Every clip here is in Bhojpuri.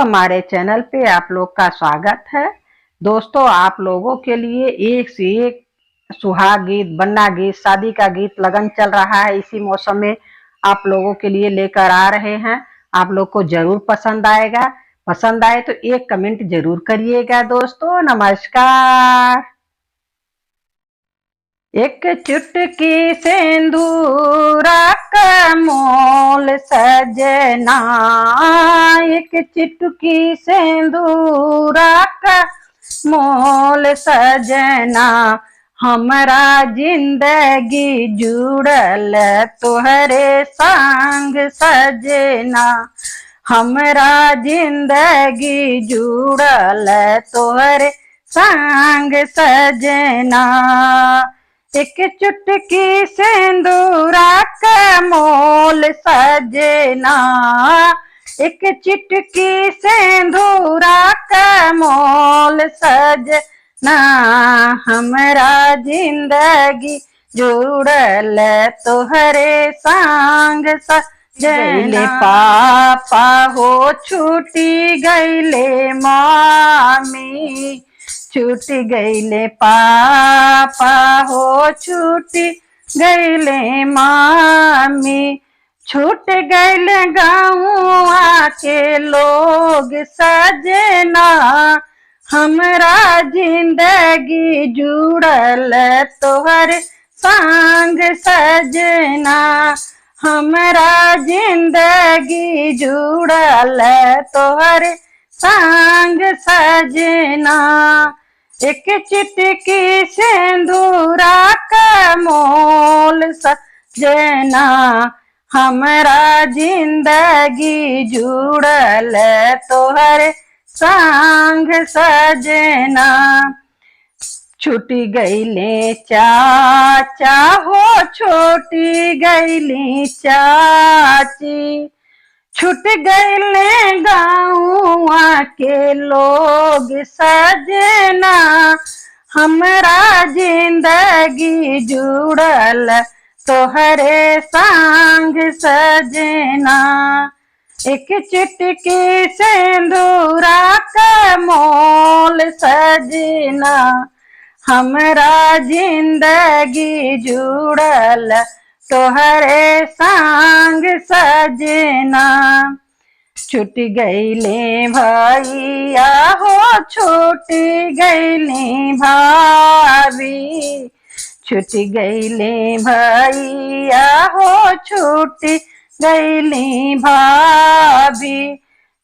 हमारे चैनल पे आप लोग का स्वागत है। दोस्तों, आप लोगों के लिए एक से एक सुहाग गीत, बन्ना गीत, शादी का गीत लगन चल रहा है। इसी मौसम में आप लोगों के लिए लेकर आ रहे हैं। आप लोग को जरूर पसंद आएगा। पसंद आए तो एक कमेंट जरूर करिएगा। दोस्तों नमस्कार। एक चुटकी सिंदूरा का मोल सजना, एक चुटकी सिंदूरा का मोल सजना, हमरा जिंदगी जुड़ल तोहरे संग सजना, हमरा जिंदगी जुड़ल तोहरे संग सजना। एक चुटकी सिंदूरा का मोल सजना, एक चुटकी सिंदूरा का मोल सजना, हमरा जिंदगी जुड़ल तोहरे संग सजना। पापा हो छूटी गईले मामी, छूट गईले पापा हो छूटी गईले मामी, छूट गईले गाँव के लोग सजना, हमरा जिंदगी जुड़ल तोहर संग सजना, हमरा जिंदगी जुड़ल तोहर संग सजना। एक चुटकी सिंदूरा का मोल सजना, हमरा जिंदगी जुड़ल तोहर संग सजना। छूटी गईले चाचा हो छोटी गईली चाची, छूट गईले गाँव के लोग सजना, हमरा जिंदगी जुड़ल तोहरे संग सजना। एक चुटकी सिंदूरा का मोल सजना, हमरा जिंदगी जुड़ल तोहरे संग सजना। छूट गईले भैया हो छूटी गईली भाभी, छूट गईले भैया हो छूटी गईली भाभी,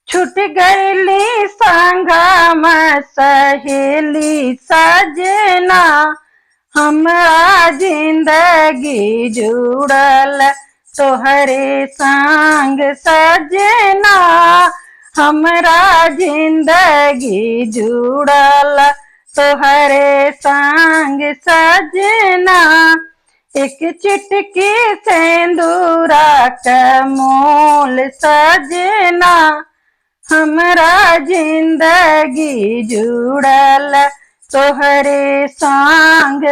छूट गईली संगम सहेली सजना, हमरा जिंदगी जुड़ल तोहरे संग सजना, हमरा जिंदगी जुड़ल तोहरे संग सजना। एक चुटकी सिंदूरा का मोल सजना, हमरा जिंदगी जुड़ल तोहरे संग